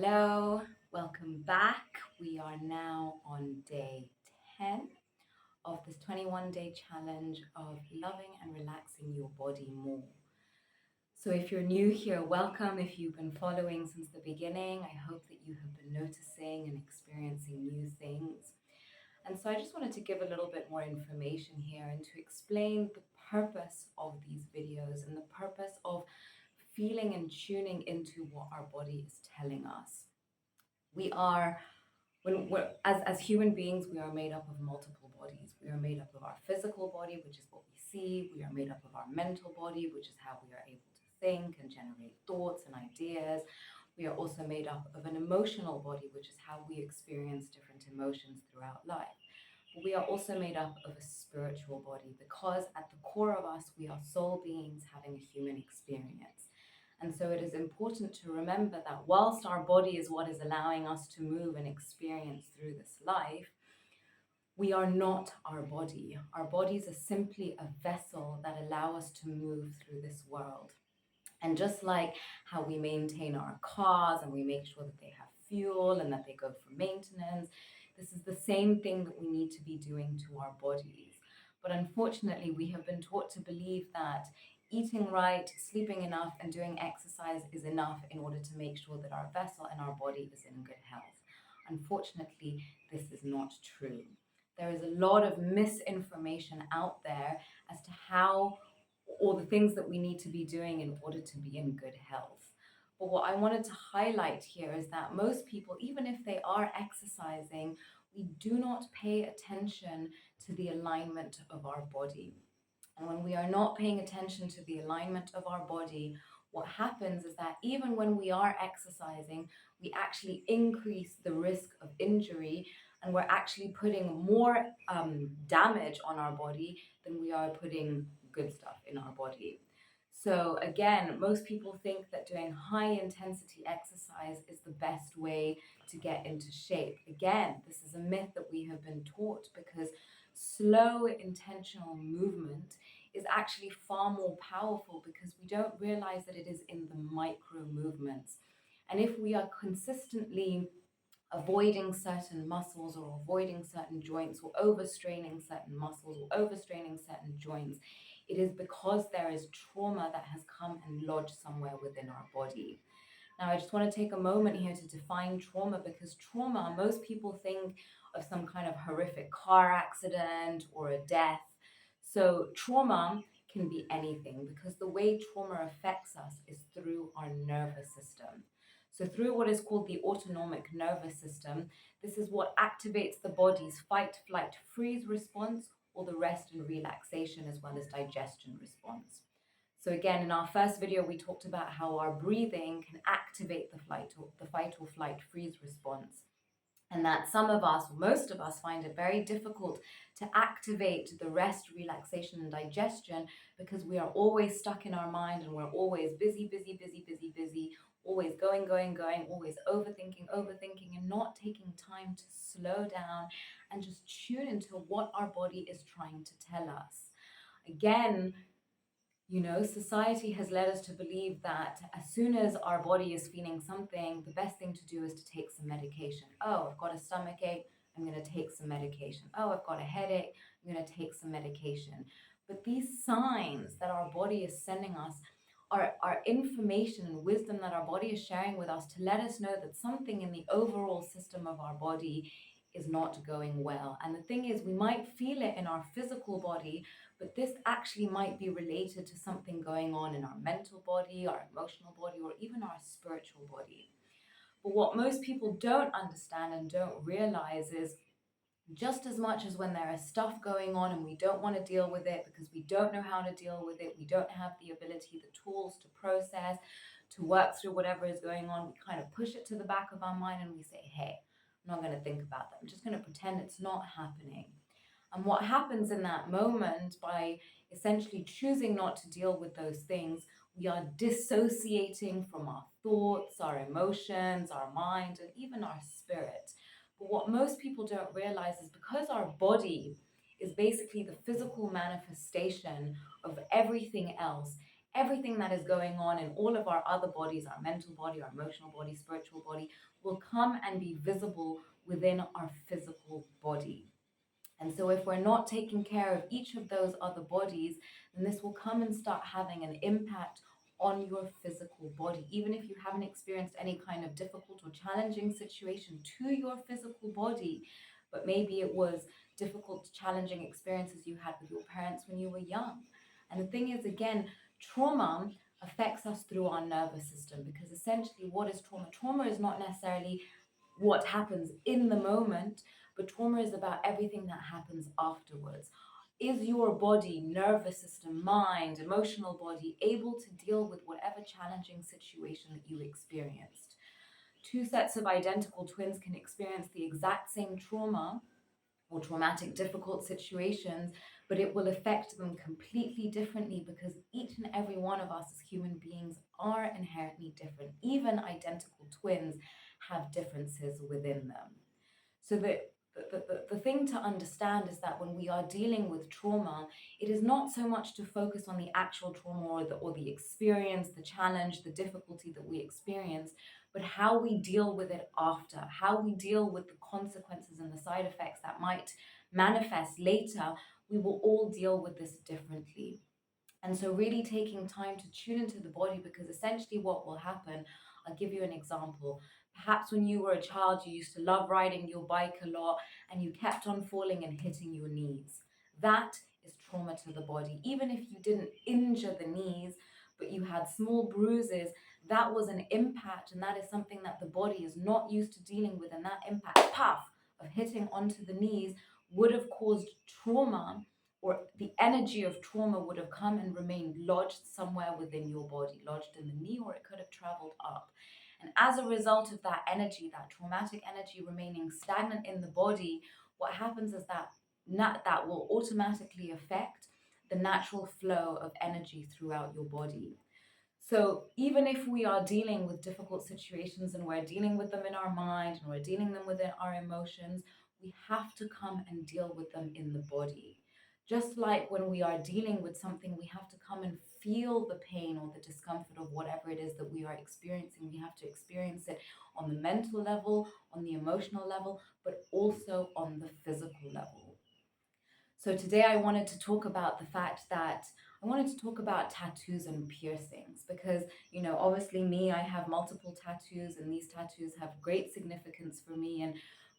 Hello, welcome back. We are now on day 10 of this 21-day challenge of loving and relaxing your body more. So, if you're new here, welcome. If you've been following since the beginning, I hope that you have been noticing and experiencing new things. And so, I just wanted to give a little bit more information here and to explain the purpose of these videos and the purpose of feeling and tuning into what our body is telling us. We are as human beings, we are made up of multiple bodies. We are made up of our physical body, which is what we see. We are made up of our mental body, which is how we are able to think and generate thoughts and ideas. We are also made up of an emotional body, which is how we experience different emotions throughout life. But we are also made up of a spiritual body because at the core of us, we are soul beings having a human experience. And so it is important to remember that whilst our body is what is allowing us to move and experience through this life, we are not our body. Our bodies are simply a vessel that allow us to move through this world. And just like how we maintain our cars and we make sure that they have fuel and that they go for maintenance, this is the same thing that we need to be doing to our bodies. But unfortunately, we have been taught to believe that eating right, sleeping enough, and doing exercise is enough in order to make sure that our vessel and our body is in good health. Unfortunately, this is not true. There is a lot of misinformation out there as to how or the things that we need to be doing in order to be in good health. But what I wanted to highlight here is that most people, even if they are exercising, we do not pay attention to the alignment of our body. And when we are not paying attention to the alignment of our body, what happens is that even when we are exercising, we actually increase the risk of injury and we're actually putting more damage on our body than we are putting good stuff in our body. So again, most people think that doing high intensity exercise is the best way to get into shape. Again, this is a myth that we have been taught because slow intentional movement is actually far more powerful because we don't realize that it is in the micro movements. And if we are consistently avoiding certain muscles or avoiding certain joints or overstraining certain muscles or overstraining certain joints, it is because there is trauma that has come and lodged somewhere within our body. Now, I just want to take a moment here to define trauma because trauma, most people think of some kind of horrific car accident or a death. So, trauma can be anything because the way trauma affects us is through our nervous system. So, through what is called the autonomic nervous system, this is what activates the body's fight, flight, freeze response, or the rest and relaxation, as well as digestion response. So again, in our first video, we talked about how our breathing can activate the fight or flight freeze response. And that some of us, most of us, find it very difficult to activate the rest, relaxation, and digestion because we are always stuck in our mind and we're always busy, always going, always overthinking, and not taking time to slow down and just tune into what our body is trying to tell us. Again, society has led us to believe that as soon as our body is feeling something, the best thing to do is to take some medication. Oh, I've got a stomach ache, I'm going to take some medication. Oh, I've got a headache, I'm going to take some medication. But these signs that our body is sending us are information and wisdom that our body is sharing with us to let us know that something in the overall system of our body is not going well. And the thing is, we might feel it in our physical body, but this actually might be related to something going on in our mental body, our emotional body, or even our spiritual body. But what most people don't understand and don't realize is just as much as when there is stuff going on and we don't want to deal with it because we don't know how to deal with it, we don't have the ability, the tools to process, to work through whatever is going on, we kind of push it to the back of our mind and we say, hey, I'm not going to think about that. I'm just going to pretend it's not happening. And what happens in that moment, by essentially choosing not to deal with those things, we are dissociating from our thoughts, our emotions, our mind, and even our spirit. But what most people don't realize is because our body is basically the physical manifestation of everything else, everything that is going on in all of our other bodies, our mental body, our emotional body, spiritual body, will come and be visible within our physical body. And so if we're not taking care of each of those other bodies, then this will come and start having an impact on your physical body. Even if you haven't experienced any kind of difficult or challenging situation to your physical body, but maybe it was difficult, challenging experiences you had with your parents when you were young. And the thing is, again, trauma affects us through our nervous system, because essentially, what is trauma? Trauma is not necessarily what happens in the moment, but trauma is about everything that happens afterwards. Is your body, nervous system, mind, emotional body able to deal with whatever challenging situation that you experienced? Two sets of identical twins can experience the exact same trauma or traumatic, difficult situations, but it will affect them completely differently, because each and every one of us as human beings are inherently different. Even identical twins have differences within them. So the thing to understand is that when we are dealing with trauma, it is not so much to focus on the actual trauma or the experience, the challenge, the difficulty that we experience, but how we deal with it after, how we deal with the consequences and the side effects that might manifest later. We will all deal with this differently. And so really taking time to tune into the body, because essentially what will happen, I'll give you an example. Perhaps when you were a child, you used to love riding your bike a lot and you kept on falling and hitting your knees. That is trauma to the body. Even if you didn't injure the knees, but you had small bruises, that was an impact, and that is something that the body is not used to dealing with. And that impact, puff, of hitting onto the knees would have caused trauma, or the energy of trauma would have come and remained lodged somewhere within your body, lodged in the knee, or it could have traveled up. And as a result of that energy, that traumatic energy remaining stagnant in the body, what happens is that that will automatically affect the natural flow of energy throughout your body. So even if we are dealing with difficult situations and we're dealing with them in our mind and we're dealing them within our emotions, we have to come and deal with them in the body. Just like when we are dealing with something, we have to come and feel the pain or the discomfort of whatever it is that we are experiencing. We have to experience it on the mental level, on the emotional level, but also on the physical level. So today I wanted to talk about the fact that I wanted to talk about tattoos and piercings, because, obviously me, I have multiple tattoos, and these tattoos have great significance for me. And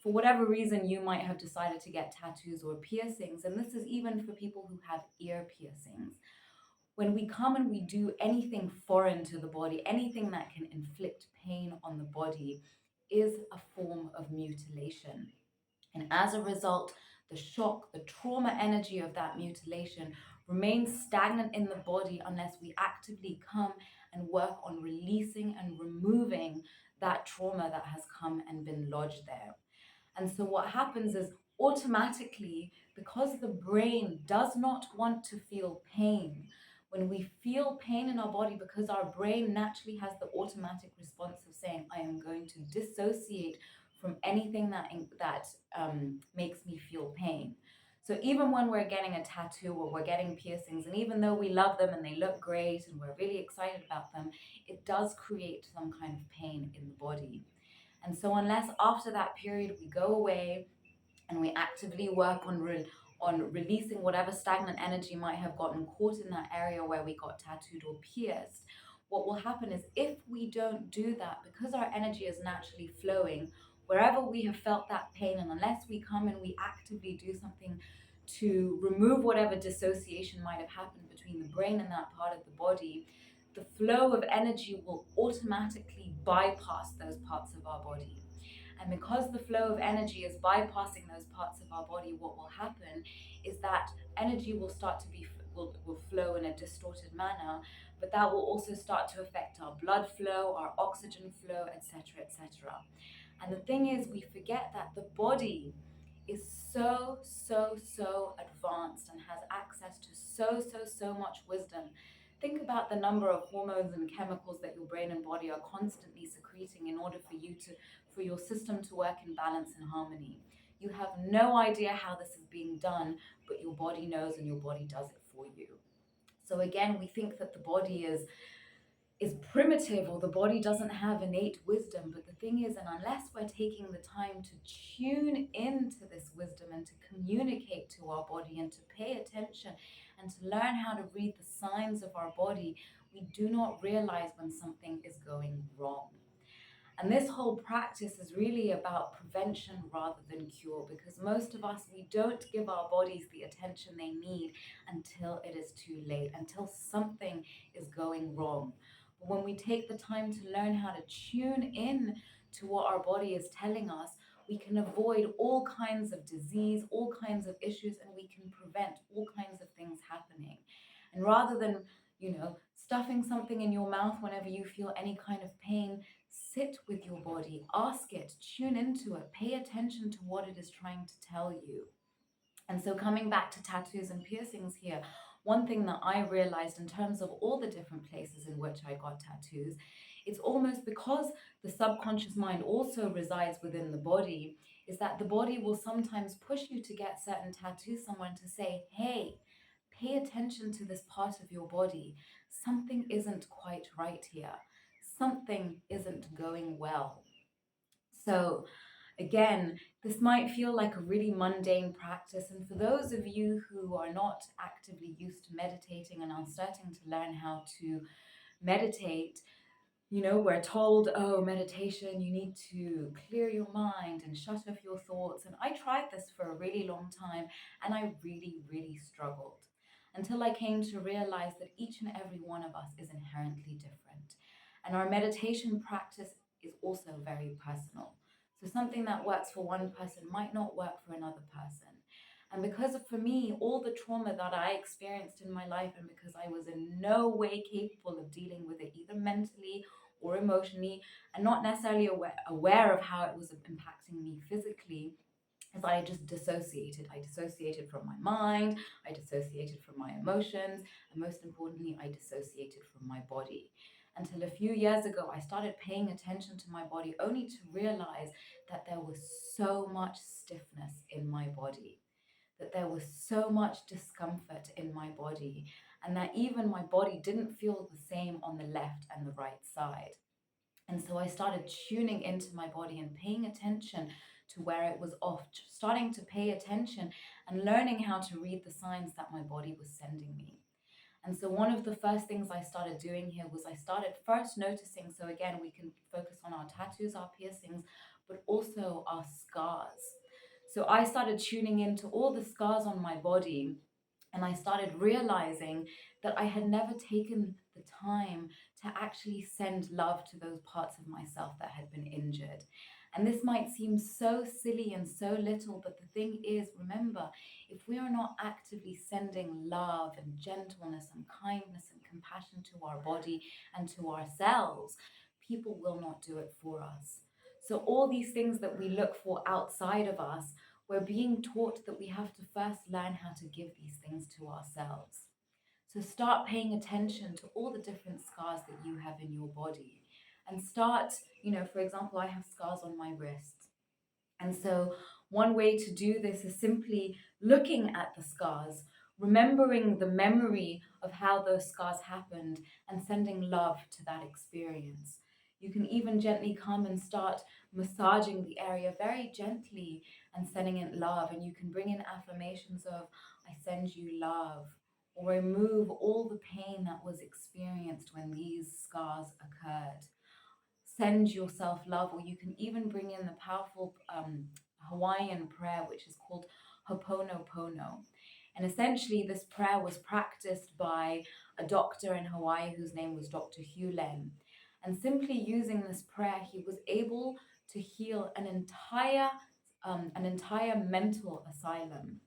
for whatever reason, you might have decided to get tattoos or piercings. And this is even for people who have ear piercings. When we come and we do anything foreign to the body, anything that can inflict pain on the body, is a form of mutilation. And as a result, the shock, the trauma energy of that mutilation remains stagnant in the body unless we actively come and work on releasing and removing that trauma that has come and been lodged there. And so what happens is, automatically, because the brain does not want to feel pain, when we feel pain in our body, because our brain naturally has the automatic response of saying, I am going to dissociate from anything that makes me feel pain. So even when we're getting a tattoo or we're getting piercings, and even though we love them and they look great and we're really excited about them, it does create some kind of pain in the body. And so unless after that period we go away and we actively work on releasing whatever stagnant energy might have gotten caught in that area where we got tattooed or pierced, what will happen is, if we don't do that, because our energy is naturally flowing wherever we have felt that pain, and unless we come and we actively do something to remove whatever dissociation might have happened between the brain and that part of the body, the flow of energy will automatically bypass those parts of our body. And because the flow of energy is bypassing those parts of our body, what will happen is that energy will start to will flow in a distorted manner, but that will also start to affect our blood flow, our oxygen flow, etc., etc. And the thing is, we forget that the body is so advanced and has access to so much wisdom. Think about the number of hormones and chemicals that your brain and body are constantly secreting in order for your system to work in balance and harmony. You have no idea how this is being done, but your body knows, and your body does it for you. So again, we think that the body is primitive, or the body doesn't have innate wisdom. But the thing is, and unless we're taking the time to tune into this wisdom and to communicate to our body and to pay attention and to learn how to read the signs of our body, we do not realize when something is going wrong. And this whole practice is really about prevention rather than cure, because most of us, we don't give our bodies the attention they need until it is too late, until something is going wrong. But when we take the time to learn how to tune in to what our body is telling us, we can avoid all kinds of disease, all kinds of issues, and we can prevent all kinds of things happening. And rather than, stuffing something in your mouth whenever you feel any kind of pain, sit with your body, ask it, tune into it, pay attention to what it is trying to tell you. And so, coming back to tattoos and piercings here, one thing that I realized in terms of all the different places in which I got tattoos, it's almost because the subconscious mind also resides within the body, is that the body will sometimes push you to get certain tattoos somewhere to say, hey, pay attention to this part of your body. Something isn't quite right here. Something isn't going well. So, again, this might feel like a really mundane practice. And for those of you who are not actively used to meditating and are starting to learn how to meditate, we're told, oh, meditation, you need to clear your mind and shut off your thoughts. And I tried this for a really long time, and I really, really struggled until I came to realize that each and every one of us is inherently different. And our meditation practice is also very personal. So something that works for one person might not work for another person. And because for me, all the trauma that I experienced in my life, and because I was in no way capable of dealing with it, either mentally or emotionally, and not necessarily aware of how it was impacting me physically, as I just dissociated. I dissociated from my mind, I dissociated from my emotions, and most importantly, I dissociated from my body. Until a few years ago, I started paying attention to my body, only to realize that there was so much stiffness in my body, that there was so much discomfort in my body, and that even my body didn't feel the same on the left and the right side. And so I started tuning into my body and paying attention to where it was off, starting to pay attention and learning how to read the signs that my body was sending me. And so one of the first things I started doing here was I started first noticing, so again, we can focus on our tattoos, our piercings, but also our scars. So I started tuning into all the scars on my body, and I started realizing that I had never taken the time to actually send love to those parts of myself that had been injured. And this might seem so silly and so little, but the thing is, remember, if we are not actively sending love and gentleness and kindness and compassion to our body and to ourselves, people will not do it for us. So all these things that we look for outside of us, we're being taught that we have to first learn how to give these things to ourselves. So start paying attention to all the different scars that you have in your body. And start, for example, I have scars on my wrists. And so one way to do this is simply looking at the scars, remembering the memory of how those scars happened, and sending love to that experience. You can even gently come and start massaging the area very gently and sending it love. And you can bring in affirmations of, I send you love, or remove all the pain that was experienced when these scars occurred. Send yourself love, or you can even bring in the powerful Hawaiian prayer, which is called Ho'oponopono. And essentially, this prayer was practiced by a doctor in Hawaii whose name was Dr. Hugh Len. And simply using this prayer, he was able to heal an entire mental asylum.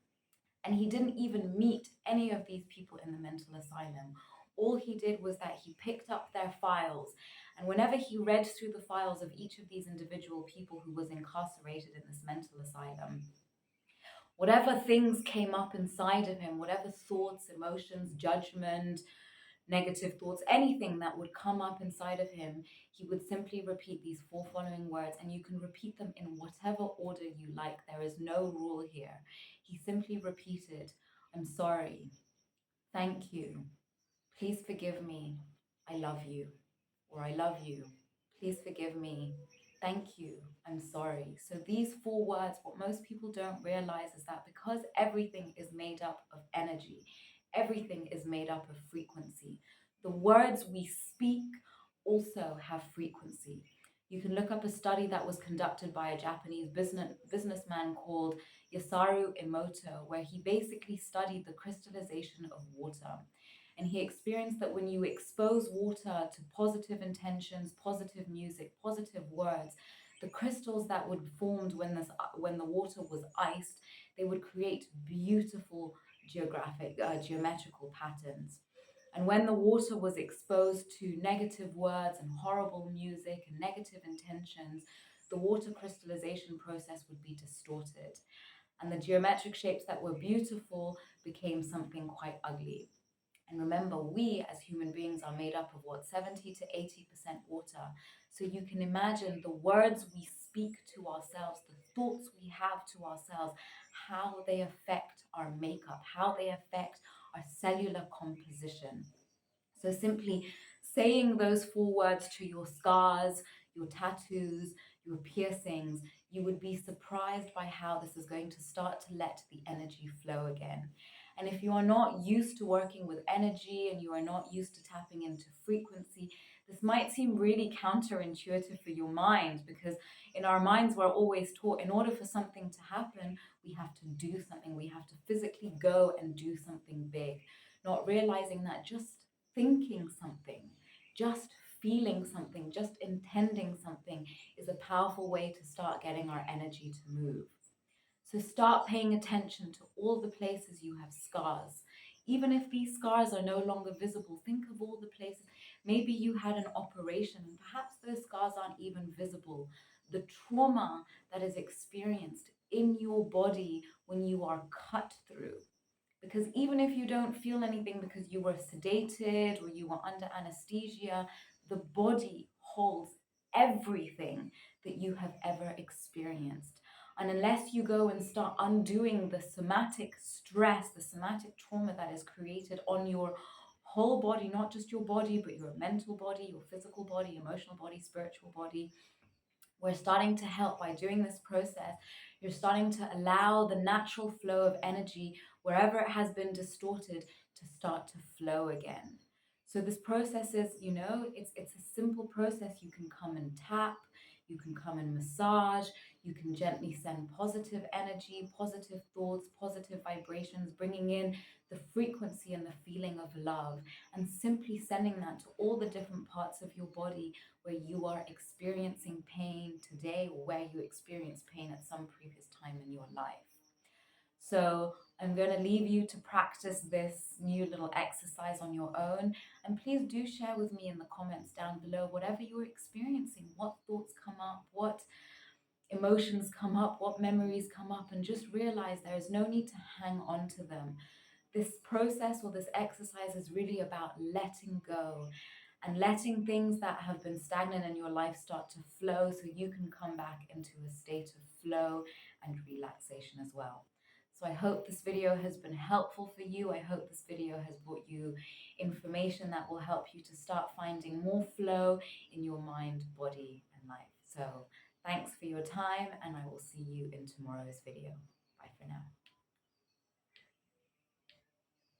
And he didn't even meet any of these people in the mental asylum. All he did was that he picked up their files. And whenever he read through the files of each of these individual people who was incarcerated in this mental asylum, whatever things came up inside of him, whatever thoughts, emotions, judgment, negative thoughts, anything that would come up inside of him, he would simply repeat these four following words, and you can repeat them in whatever order you like. There is no rule here. He simply repeated, I'm sorry, thank you, Please forgive me. I love you. Or I love you. Please forgive me. Thank you. I'm sorry. So these 4 words, what most people don't realize is that because everything is made up of energy, everything is made up of frequency. The words we speak also have frequency. You can look up a study that was conducted by a Japanese businessman called Yasaru Emoto, where he basically studied the crystallization of water. And he experienced that when you expose water to positive intentions, positive music, positive words, the crystals that would formed when the water was iced, they would create beautiful geometrical patterns. And when the water was exposed to negative words and horrible music and negative intentions, the water crystallization process would be distorted. And the geometric shapes that were beautiful became something quite ugly. And remember, we as human beings are made up of what, 70 to 80% water. So you can imagine the words we speak to ourselves, the thoughts we have to ourselves, how they affect our makeup, how they affect our cellular composition. So simply saying those 4 words to your scars, your tattoos, your piercings, you would be surprised by how this is going to start to let the energy flow again. And if you are not used to working with energy and you are not used to tapping into frequency, this might seem really counterintuitive for your mind, because in our minds, we're always taught in order for something to happen, we have to do something. We have to physically go and do something big, not realizing that just thinking something, just feeling something, just intending something is a powerful way to start getting our energy to move. So start paying attention to all the places you have scars. Even if these scars are no longer visible, think of all the places. Maybe you had an operation and perhaps those scars aren't even visible. The trauma that is experienced in your body when you are cut through. Because even if you don't feel anything because you were sedated or you were under anesthesia, the body holds everything that you have ever experienced. And unless you go and start undoing the somatic stress, the somatic trauma that is created on your whole body, not just your body, but your mental body, your physical body, emotional body, spiritual body, we're starting to help by doing this process. You're starting to allow the natural flow of energy wherever it has been distorted to start to flow again. So this process is, it's a simple process. You can come and tap, you can come and massage, you can gently send positive energy, positive thoughts, positive vibrations, bringing in the frequency and the feeling of love, and simply sending that to all the different parts of your body where you are experiencing pain today or where you experienced pain at some previous time in your life. So I'm going to leave you to practice this new little exercise on your own. And please do share with me in the comments down below whatever you're experiencing, what thoughts come up, what emotions come up, what memories come up, and just realize there is no need to hang on to them. This process or this exercise is really about letting go and letting things that have been stagnant in your life start to flow so you can come back into a state of flow and relaxation as well. So I hope this video has been helpful for you. I hope this video has brought you information that will help you to start finding more flow in your mind, body, and life. So thanks for your time, and I will see you in tomorrow's video. Bye for now.